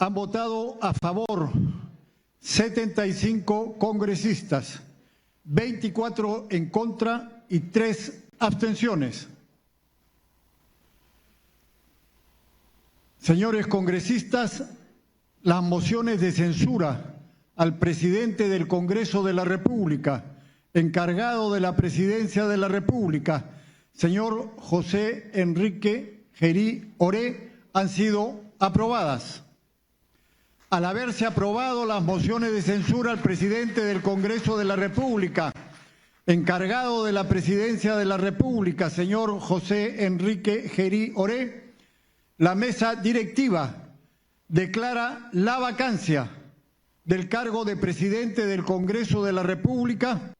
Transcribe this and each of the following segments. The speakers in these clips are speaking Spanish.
Han votado a favor 75 congresistas, 24 en contra y 3 abstenciones. Señores congresistas, las mociones de censura al presidente del Congreso de la República, encargado de la Presidencia de la República, señor José Enrique Gerí Oré, han sido aprobadas. Al haberse aprobado las mociones de censura al presidente del Congreso de la República, encargado de la Presidencia de la República, señor José Enrique Gerí Oré, la mesa directiva declara la vacancia del cargo de presidente del Congreso de la República.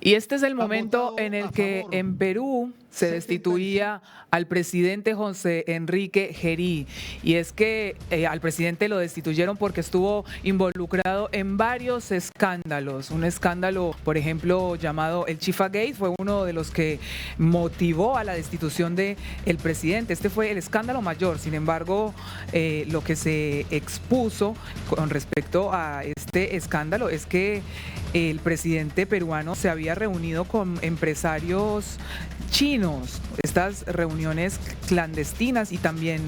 Y este es el momento en el que en Perú se destituía al presidente José Enrique Gerí. Y es que al presidente lo destituyeron porque estuvo involucrado en varios escándalos. Un escándalo, por ejemplo, llamado el Chifagate, fue uno de los que motivó a la destitución del presidente. Este fue el escándalo mayor. Sin embargo, lo que se expuso con respecto a este escándalo es que el presidente peruano se había reunido con empresarios chinos, estas reuniones clandestinas, y también,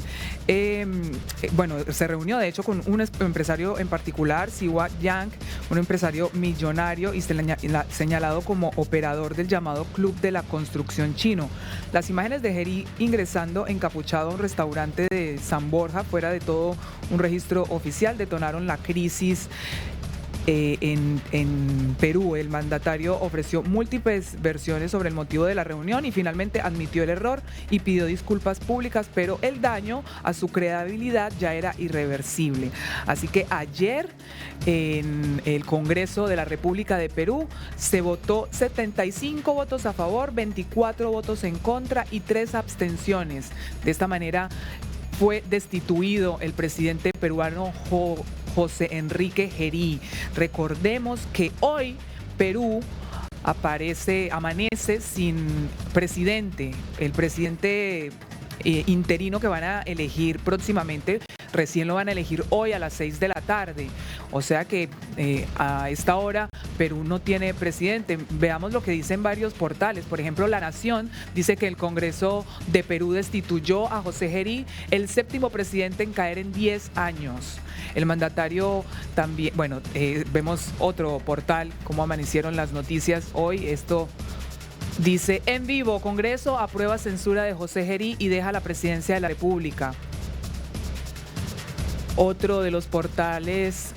se reunió de hecho con un empresario en particular, Siwa Yang, un empresario millonario y señalado como operador del llamado Club de la Construcción chino. Las imágenes de Gerí ingresando encapuchado a un restaurante de San Borja, fuera de todo un registro oficial, detonaron la crisis en Perú. El mandatario ofreció múltiples versiones sobre el motivo de la reunión y finalmente admitió el error y pidió disculpas públicas, pero el daño a su credibilidad ya era irreversible. Así que ayer en el Congreso de la República de Perú se votó 75 votos a favor, 24 votos en contra y 3 abstenciones. De esta manera fue destituido el presidente peruano José Enrique Gerí. Recordemos que hoy Perú amanece sin presidente. El presidente interino que van a elegir próximamente, recién lo van a elegir hoy a las 6 de la tarde. O sea que a esta hora Perú no tiene presidente. Veamos lo que dicen varios portales. Por ejemplo, La Nación dice que el Congreso de Perú destituyó a José Gerí, el 7º presidente en caer en 10 años. El mandatario también, vemos otro portal, cómo amanecieron las noticias hoy. Esto dice: en vivo, Congreso aprueba censura de José Gerí y deja la presidencia de la República. Otro de los portales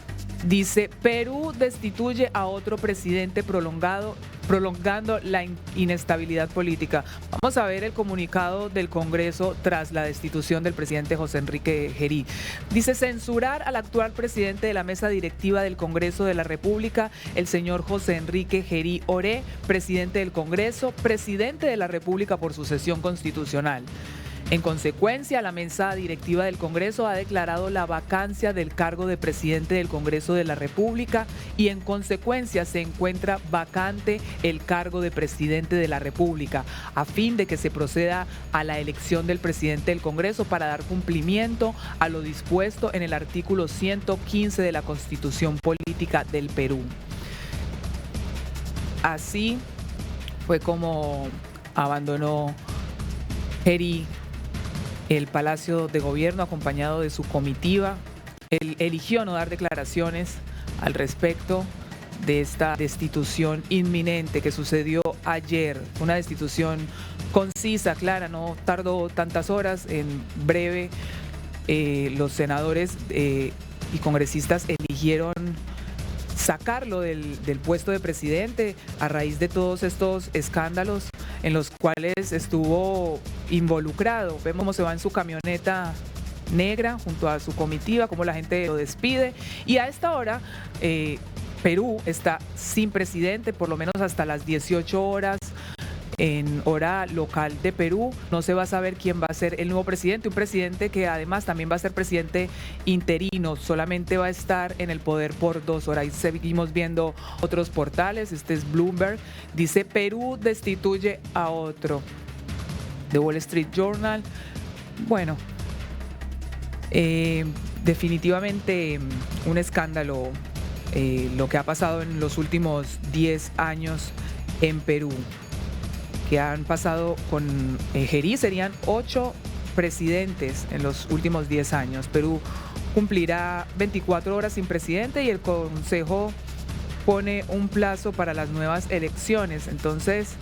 dice: Perú destituye a otro presidente prolongando la inestabilidad política. Vamos a ver el comunicado del Congreso tras la destitución del presidente José Enrique Gerí. Dice: censurar al actual presidente de la mesa directiva del Congreso de la República, el señor José Enrique Gerí Oré, presidente del Congreso, presidente de la República por sucesión constitucional. En consecuencia, la mesa directiva del Congreso ha declarado la vacancia del cargo de presidente del Congreso de la República y en consecuencia se encuentra vacante el cargo de presidente de la República, a fin de que se proceda a la elección del presidente del Congreso para dar cumplimiento a lo dispuesto en el artículo 115 de la Constitución Política del Perú. Así fue como abandonó Gerí el Palacio de Gobierno acompañado de su comitiva. Él eligió no dar declaraciones al respecto de esta destitución inminente que sucedió ayer. Una destitución concisa, clara, no tardó tantas horas. En breve, los senadores y congresistas eligieron sacarlo del puesto de presidente a raíz de todos estos escándalos en los cuales estuvo involucrado. Vemos cómo se va en su camioneta negra junto a su comitiva, cómo la gente lo despide. Y a esta hora Perú está sin presidente, por lo menos hasta las 18 horas en hora local de Perú. No se va a saber quién va a ser el nuevo presidente, un presidente que además también va a ser presidente interino, solamente va a estar en el poder por 2 horas. Ahí seguimos viendo otros portales. Este es Bloomberg, dice: Perú destituye a otro. The Wall Street Journal. Bueno, Definitivamente un escándalo lo que ha pasado en los últimos 10 años en Perú, que han pasado con Gerí, serían 8 presidentes en los últimos 10 años. Perú cumplirá 24 horas sin presidente y el Consejo pone un plazo para las nuevas elecciones. Entonces,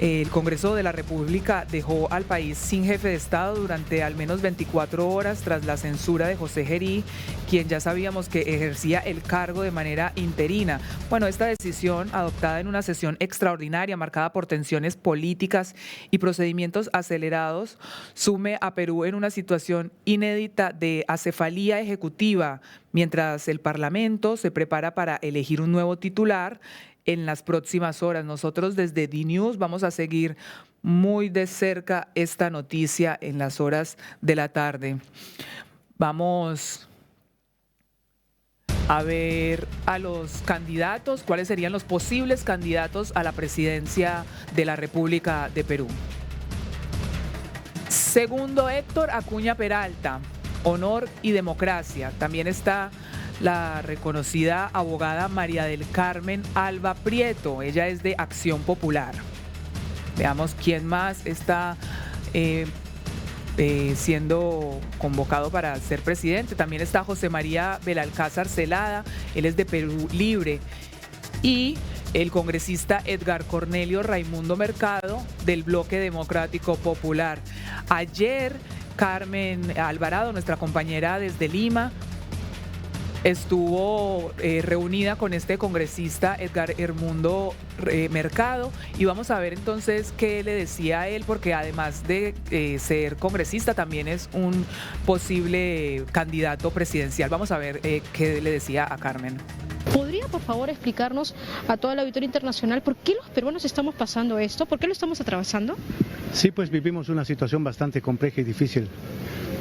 el Congreso de la República dejó al país sin jefe de Estado durante al menos 24 horas tras la censura de José Gerí, quien ya sabíamos que ejercía el cargo de manera interina. Bueno, esta decisión, adoptada en una sesión extraordinaria marcada por tensiones políticas y procedimientos acelerados, sume a Perú en una situación inédita de acefalía ejecutiva, mientras el Parlamento se prepara para elegir un nuevo titular en las próximas horas. Nosotros desde DNews vamos a seguir muy de cerca esta noticia en las horas de la tarde. Vamos a ver a los candidatos, cuáles serían los posibles candidatos a la presidencia de la República de Perú. Segundo, Héctor Acuña Peralta, Honor y Democracia. También está la reconocida abogada María del Carmen Alba Prieto. Ella es de Acción Popular. Veamos quién más está siendo convocado para ser presidente. También está José María Belalcázar Celada, él es de Perú Libre. Y el congresista Edgar Cornelio Raimundo Mercado, del Bloque Democrático Popular. Ayer, Carmen Alvarado, nuestra compañera desde Lima, estuvo reunida con este congresista Edgar Hermundo Mercado, y vamos a ver entonces qué le decía a él, porque además de ser congresista también es un posible candidato presidencial. Vamos a ver qué le decía a Carmen. ¿Podría, por favor, explicarnos a toda la auditoría internacional por qué los peruanos estamos pasando esto? ¿Por qué lo estamos atravesando? Sí, pues vivimos una situación bastante compleja y difícil,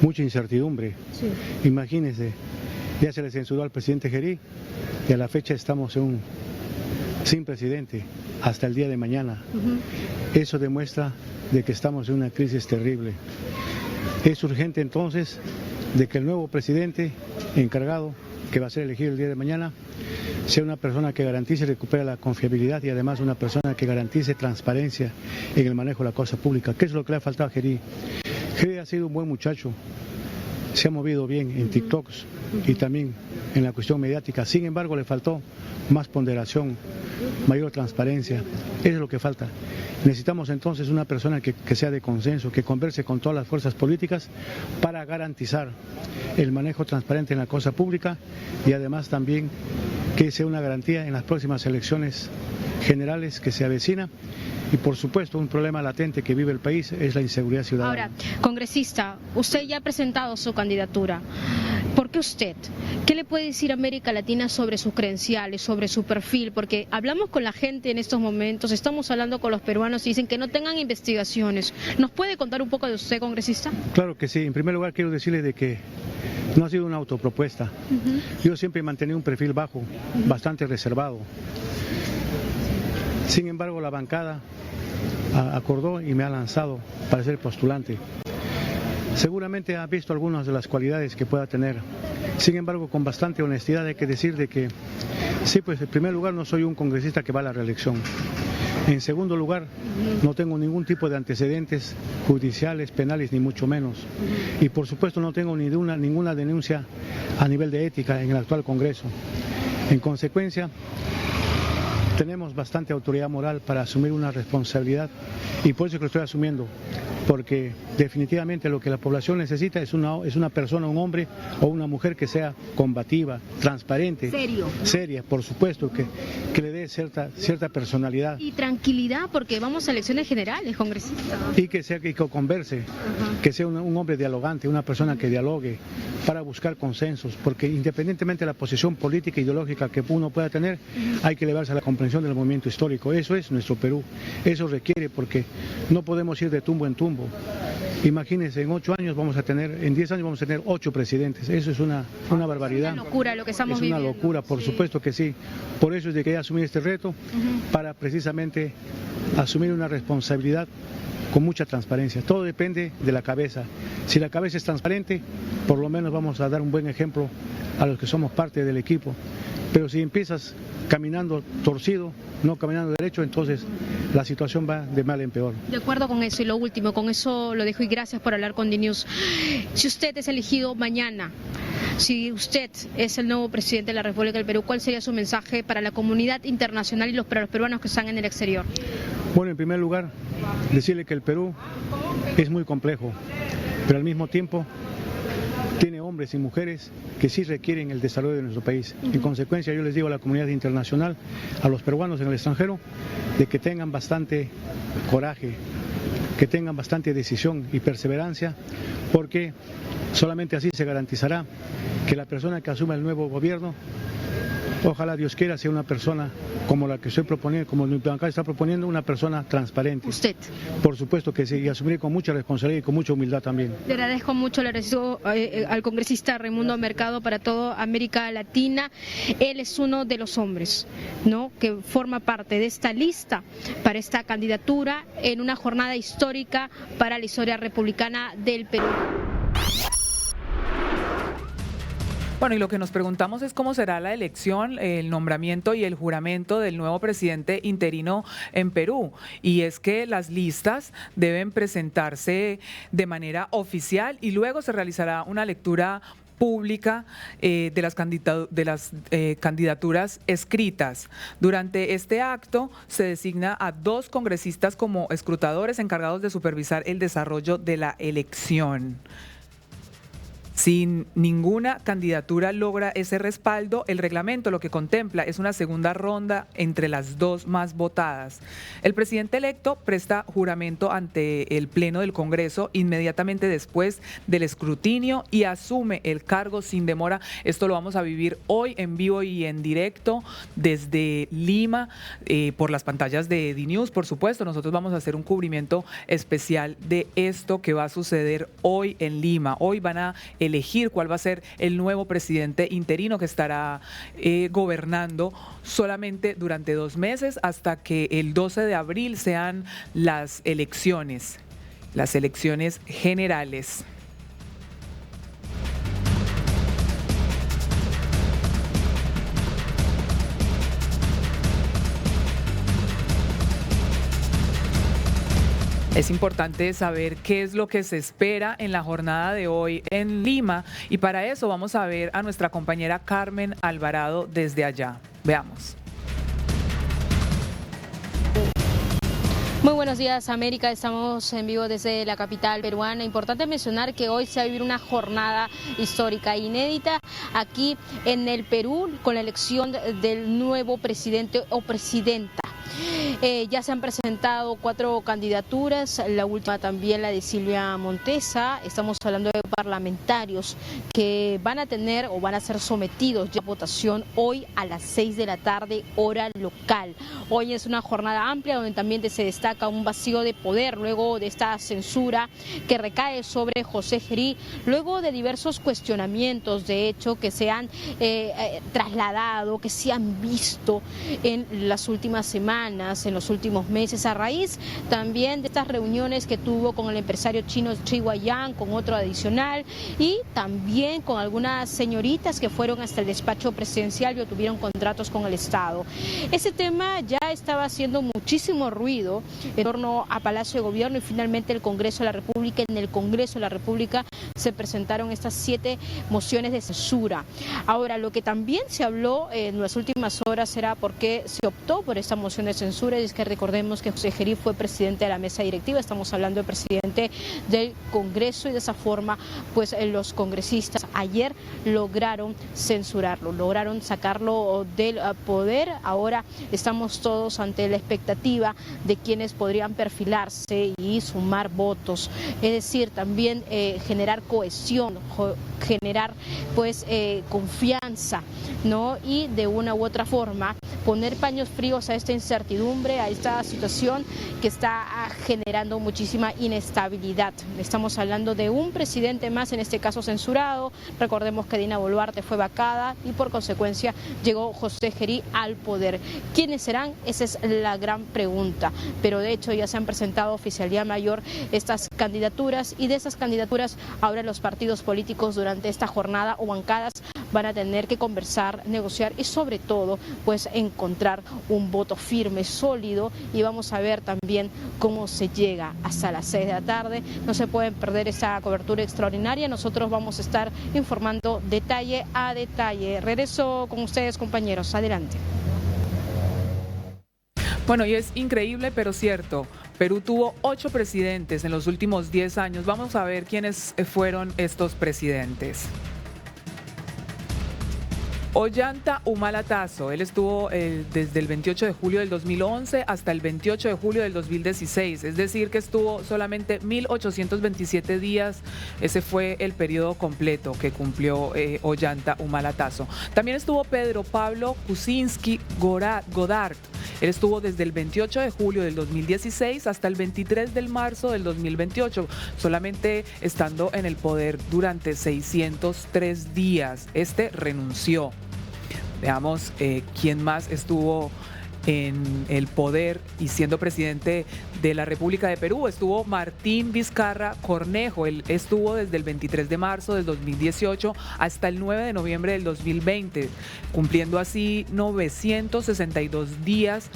mucha incertidumbre. Sí. Imagínense, ya se le censuró al presidente Gerí y a la fecha estamos sin presidente hasta el día de mañana. Eso demuestra de que estamos en una crisis terrible. Es urgente entonces de que el nuevo presidente encargado, que va a ser elegido el día de mañana, sea una persona que garantice y recupere la confiabilidad, y además una persona que garantice transparencia en el manejo de la cosa pública. ¿Qué es lo que le ha faltado a Gerí? Gerí ha sido un buen muchacho, se ha movido bien en TikToks y también en la cuestión mediática. Sin embargo, le faltó más ponderación, mayor transparencia. Eso es lo que falta. Necesitamos entonces una persona que sea de consenso, que converse con todas las fuerzas políticas para garantizar el manejo transparente en la cosa pública, y además también que sea una garantía en las próximas elecciones generales que se avecina. Y por supuesto, un problema latente que vive el país es la inseguridad ciudadana. Ahora, congresista, usted ya ha presentado su candidatura. ¿Por qué usted? ¿Qué le puede decir a América Latina sobre sus credenciales, sobre su perfil? Porque hablamos con la gente en estos momentos, estamos hablando con los peruanos y dicen que no tengan investigaciones. ¿Nos puede contar un poco de usted, congresista? Claro que sí. En primer lugar, quiero decirle de que no ha sido una autopropuesta. Yo siempre he mantenido un perfil bajo, bastante reservado. Sin embargo, la bancada acordó y me ha lanzado para ser postulante. Seguramente ha visto algunas de las cualidades que pueda tener. Sin embargo, con bastante honestidad hay que decir de que sí, pues en primer lugar no soy un congresista que va a la reelección. En segundo lugar, no tengo ningún tipo de antecedentes judiciales, penales, ni mucho menos. Y por supuesto no tengo ninguna denuncia a nivel de ética en el actual Congreso. En consecuencia, tenemos bastante autoridad moral para asumir una responsabilidad, y por eso que lo estoy asumiendo, porque definitivamente lo que la población necesita es una persona, un hombre o una mujer que sea combativa, transparente, seria, por supuesto, que le dé cierta personalidad. Y tranquilidad, porque vamos a elecciones generales, congresista. Y que converse, que sea un hombre dialogante, una persona que dialogue para buscar consensos, porque independientemente de la posición política e ideológica que uno pueda tener, hay que elevarse a la comprensión del movimiento histórico. Eso es nuestro Perú, eso requiere, porque no podemos ir de tumbo en tumbo. Imagínense, en 10 años vamos a tener 8 presidentes. Eso es una barbaridad. Es una locura lo que estamos viviendo. Es una locura, por supuesto que sí. Por eso es de que he asumido este reto, para precisamente asumir una responsabilidad con mucha transparencia. Todo depende de la cabeza. Si la cabeza es transparente, por lo menos vamos a dar un buen ejemplo a los que somos parte del equipo. Pero si empiezas caminando torcido, no caminando derecho, entonces la situación va de mal en peor. De acuerdo con eso, y lo último, con eso lo dejo y gracias por hablar con DNews. Si usted es elegido mañana, si usted es el nuevo presidente de la República del Perú, ¿cuál sería su mensaje para la comunidad internacional y para los peruanos que están en el exterior? Bueno, en primer lugar, decirle que el Perú es muy complejo, pero al mismo tiempo tiene hombres y mujeres que sí requieren el desarrollo de nuestro país. En consecuencia, yo les digo a la comunidad internacional, a los peruanos en el extranjero, de que tengan bastante coraje, que tengan bastante decisión y perseverancia, porque solamente así se garantizará que la persona que asuma el nuevo gobierno, ojalá Dios quiera, sea una persona como la que estoy proponiendo, como el Bancal está proponiendo, una persona transparente. ¿Usted? Por supuesto que sí, y asumiré con mucha responsabilidad y con mucha humildad también. Le agradezco mucho, le agradezco al congresista Raimundo Mercado para toda América Latina. Él es uno de los hombres, ¿no?, que forma parte de esta lista para esta candidatura en una jornada histórica para la historia republicana del Perú. Bueno, y lo que nos preguntamos es cómo será la elección, el nombramiento y el juramento del nuevo presidente interino en Perú. Y es que las listas deben presentarse de manera oficial y luego se realizará una lectura pública de las candidaturas escritas. Durante este acto se designa a 2 congresistas como escrutadores encargados de supervisar el desarrollo de la elección. Si ninguna candidatura logra ese respaldo, el reglamento lo que contempla es una segunda ronda entre las 2 más votadas. El presidente electo presta juramento ante el Pleno del Congreso inmediatamente después del escrutinio y asume el cargo sin demora. Esto lo vamos a vivir hoy en vivo y en directo desde Lima, por las pantallas de DNews, por supuesto. Nosotros vamos a hacer un cubrimiento especial de esto que va a suceder hoy en Lima. Hoy van a elegir cuál va a ser el nuevo presidente interino que estará gobernando solamente durante 2 meses hasta que el 12 de abril sean las elecciones generales. Es importante saber qué es lo que se espera en la jornada de hoy en Lima y para eso vamos a ver a nuestra compañera Carmen Alvarado desde allá. Veamos. Muy buenos días, América. Estamos en vivo desde la capital peruana. Importante mencionar que hoy se va a vivir una jornada histórica inédita aquí en el Perú con la elección del nuevo presidente o presidenta. Ya se han presentado 4 candidaturas, la última también la de Silvia Montesa. Estamos hablando de parlamentarios que van a tener o van a ser sometidos ya a votación hoy a las 6 de la tarde, hora local. Hoy es una jornada amplia donde también se destaca un vacío de poder luego de esta censura que recae sobre José Gerí, luego de diversos cuestionamientos, de hecho, que se han trasladado, que se han visto en las últimas semanas, en los últimos meses, a raíz también de estas reuniones que tuvo con el empresario chino Chi Guoyang, con otro adicional, y también con algunas señoritas que fueron hasta el despacho presidencial y obtuvieron contratos con el Estado. Ese tema ya estaba haciendo muchísimo ruido en torno a Palacio de Gobierno y finalmente el Congreso de la República. En el Congreso de la República se presentaron estas 7 mociones de censura. Ahora, lo que también se habló en las últimas horas era por qué se optó por esta moción de censura, y es que recordemos que José Gerí fue presidente de la mesa directiva, estamos hablando del presidente del Congreso, y de esa forma pues los congresistas ayer lograron censurarlo, lograron sacarlo del poder. Ahora estamos todos ante la expectativa de quienes podrían perfilarse y sumar votos, es decir, también generar generar cohesión, generar pues confianza, ¿no? Y de una u otra forma poner paños fríos a esta incertidumbre, a esta situación que está generando muchísima inestabilidad. Estamos hablando de un presidente más, en este caso censurado. Recordemos que Dina Boluarte fue vacada y por consecuencia llegó José Gerí al poder. ¿Quiénes serán? Esa es la gran pregunta. Pero de hecho ya se han presentado oficialía mayor estas candidaturas, y de esas candidaturas ahora los partidos políticos durante esta jornada o bancadas van a tener que conversar, negociar y sobre todo pues encontrar un voto firme, sólido, y vamos a ver también cómo se llega hasta las 6 de la tarde. No se pueden perder esa cobertura extraordinaria. Nosotros vamos a estar informando detalle a detalle. Regreso con ustedes, compañeros. Adelante. Bueno, y es increíble, pero cierto. Perú tuvo 8 presidentes en los últimos 10 años. Vamos a ver quiénes fueron estos presidentes. Ollanta Humala Tasso, él estuvo desde el 28 de julio del 2011 hasta el 28 de julio del 2016, es decir que estuvo solamente 1.827 días, ese fue el periodo completo que cumplió Ollanta Humala Tasso. También estuvo Pedro Pablo Kuczynski Godard, él estuvo desde el 28 de julio del 2016 hasta el 23 de marzo del 2028, solamente estando en el poder durante 603 días, renunció. Veamos quién más estuvo en el poder y siendo presidente de la República de Perú. Estuvo Martín Vizcarra Cornejo, él estuvo desde el 23 de marzo del 2018 hasta el 9 de noviembre del 2020, cumpliendo así 962 días.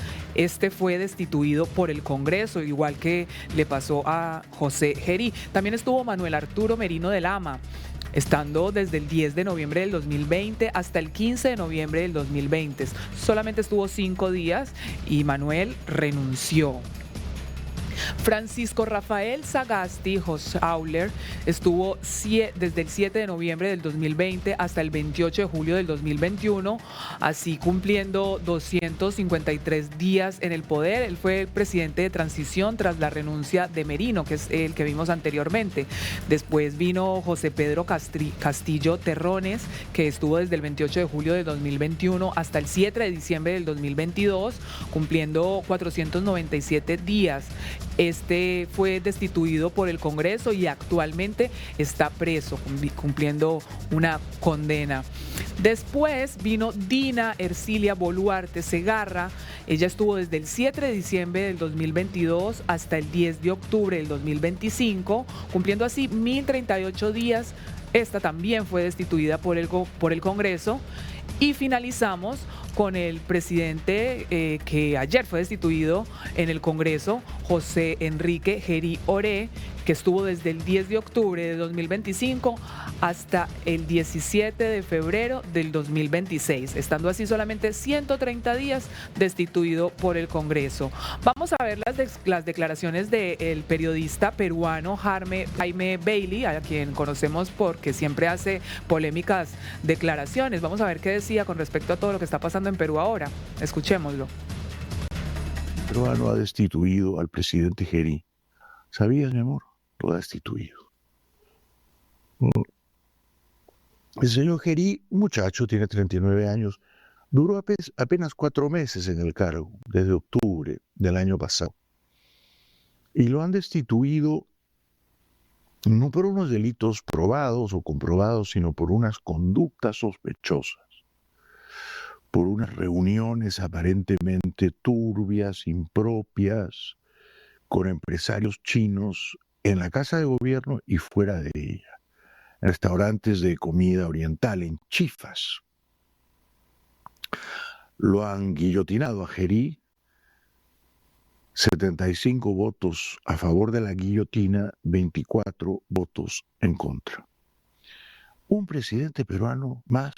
Fue destituido por el Congreso, igual que le pasó a José Gerí. También estuvo Manuel Arturo Merino de Lama, estando desde el 10 de noviembre del 2020 hasta el 15 de noviembre del 2020. Solamente estuvo 5 días y Manuel renunció. Francisco Rafael Sagasti Hosauler estuvo desde el 7 de noviembre del 2020 hasta el 28 de julio del 2021, así cumpliendo 253 días en el poder. Él fue el presidente de transición tras la renuncia de Merino, que es el que vimos anteriormente. Después vino José Pedro Castillo Terrones, que estuvo desde el 28 de julio del 2021 hasta el 7 de diciembre del 2022, cumpliendo 497 días. Fue destituido por el Congreso y actualmente está preso, cumpliendo una condena. Después vino Dina Ercilia Boluarte Segarra. Ella estuvo desde el 7 de diciembre del 2022 hasta el 10 de octubre del 2025, cumpliendo así 1.038 días. Esta también fue destituida por el Congreso. Y finalizamos con el presidente que ayer fue destituido en el Congreso, José Enrique Gerí Oré, que estuvo desde el 10 de octubre de 2025 hasta el 17 de febrero del 2026, estando así solamente 130 días destituido por el Congreso. Vamos a ver las declaraciones del periodista peruano Jaime Bailey, a quien conocemos porque siempre hace polémicas declaraciones. Vamos a ver qué decía con respecto a todo lo que está pasando en Perú ahora. Escuchémoslo. El peruano ha destituido al presidente Gerí. ¿Sabías, mi amor? Lo ha destituido. El señor Gerí, muchacho, tiene 39 años, duró apenas 4 meses en el cargo, desde octubre del año pasado. Y lo han destituido no por unos delitos probados o comprobados, sino por unas conductas sospechosas, por unas reuniones aparentemente turbias, impropias, con empresarios chinos en la Casa de Gobierno y fuera de ella, en restaurantes de comida oriental, en Chifas. Lo han guillotinado a Gerí, 75 votos a favor de la guillotina, 24 votos en contra. Un presidente peruano más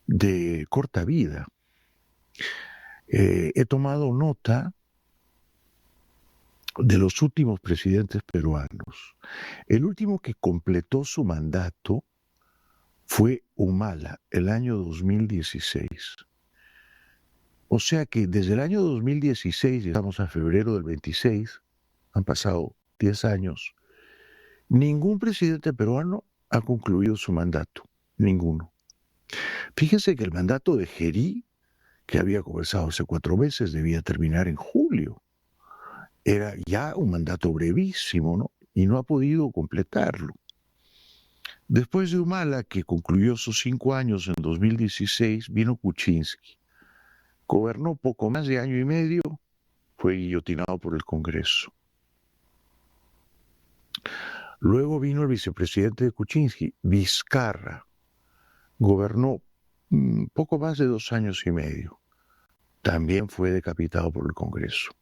de corta vida. He tomado nota de los últimos presidentes peruanos. El último que completó su mandato fue Humala, el año 2016. O sea que desde el año 2016, estamos a febrero del 26, han pasado 10 años, Ningún presidente peruano ha concluido su mandato, ninguno. Fíjense que el mandato de Gerí, que había comenzado hace 4 meses, debía terminar en julio. Era ya un mandato brevísimo, ¿no? Y no ha podido completarlo. Después de Humala, que concluyó sus 5 años en 2016, vino Kuczynski. Gobernó poco más de año y medio, fue guillotinado por el Congreso. Luego vino el vicepresidente de Kuczynski, Vizcarra. Gobernó poco más de 2 años y medio. También fue decapitado por el Congreso.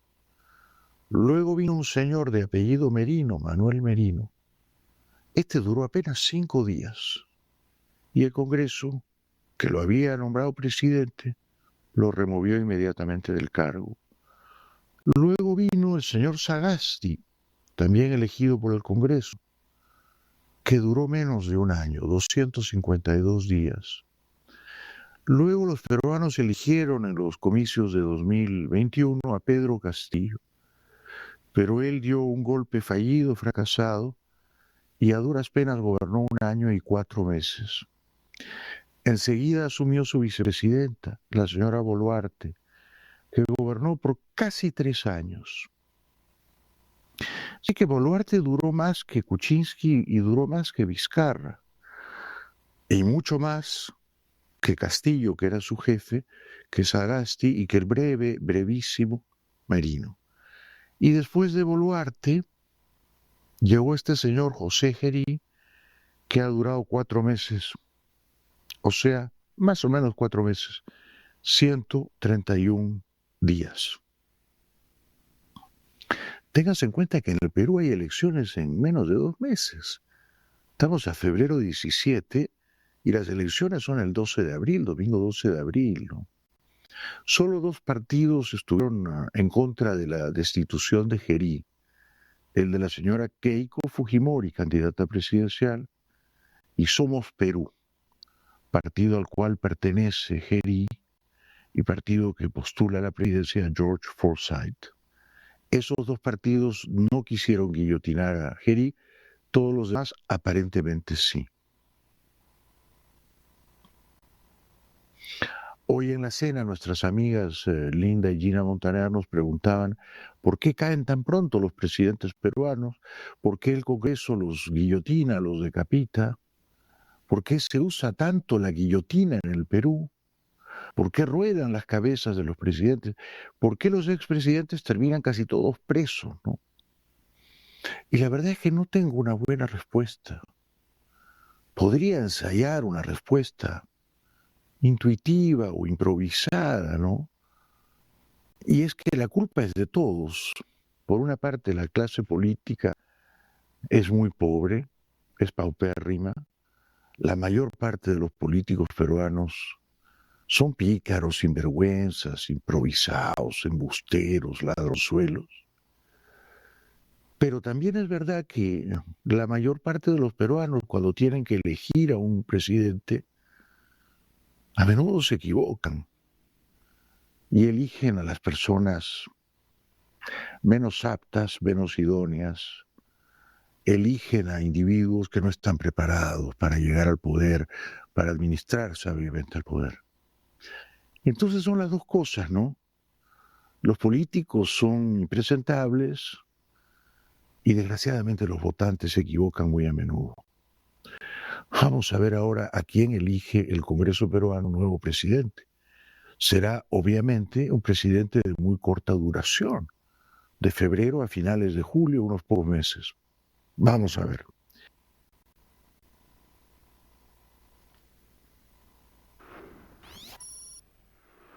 Luego vino un señor de apellido Merino, Manuel Merino. Este duró apenas 5 días. Y el Congreso, que lo había nombrado presidente, lo removió inmediatamente del cargo. Luego vino el señor Sagasti, también elegido por el Congreso, que duró menos de un año, 252 días. Luego los peruanos eligieron en los comicios de 2021 a Pedro Castillo, pero él dio un golpe fallido, fracasado, y a duras penas gobernó 1 año y 4 meses. Enseguida asumió su vicepresidenta, la señora Boluarte, que gobernó por casi 3 años. Así que Boluarte duró más que Kuczynski y duró más que Vizcarra, y mucho más que Castillo, que era su jefe, que Sagasti y que el brevísimo Merino. Y después de Boluarte llegó este señor José Gerí, que ha durado 4 meses, o sea, más o menos 4 meses, 131 días. Ténganse en cuenta que en el Perú hay elecciones en menos de 2 meses. Estamos a febrero 17 y las elecciones son el 12 de abril, domingo 12 de abril, ¿no? Solo 2 partidos estuvieron en contra de la destitución de Gerí. El de la señora Keiko Fujimori, candidata presidencial, y Somos Perú, partido al cual pertenece Gerí y partido que postula a la presidencia George Forsyth. Esos 2 partidos no quisieron guillotinar a Gerí, todos los demás aparentemente sí. Hoy en la cena nuestras amigas Linda y Gina Montaner nos preguntaban por qué caen tan pronto los presidentes peruanos, por qué el Congreso los guillotina, los decapita, por qué se usa tanto la guillotina en el Perú, por qué ruedan las cabezas de los presidentes, por qué los expresidentes terminan casi todos presos, ¿no? Y la verdad es que no tengo una buena respuesta. Podría ensayar una respuesta intuitiva o improvisada, ¿no? Y es que la culpa es de todos. Por una parte, la clase política es muy pobre, es paupérrima. La mayor parte de los políticos peruanos son pícaros, sinvergüenzas, improvisados, embusteros, ladronzuelos. Pero también es verdad que la mayor parte de los peruanos, cuando tienen que elegir a un presidente, a menudo se equivocan y eligen a las personas menos aptas, menos idóneas, eligen a individuos que no están preparados para llegar al poder, para administrar sabiamente el poder. Entonces son las 2 cosas, ¿no? Los políticos son impresentables y desgraciadamente los votantes se equivocan muy a menudo. Vamos a ver ahora a quién elige el Congreso peruano nuevo presidente. Será obviamente un presidente de muy corta duración, de febrero a finales de julio, unos pocos meses. Vamos a ver.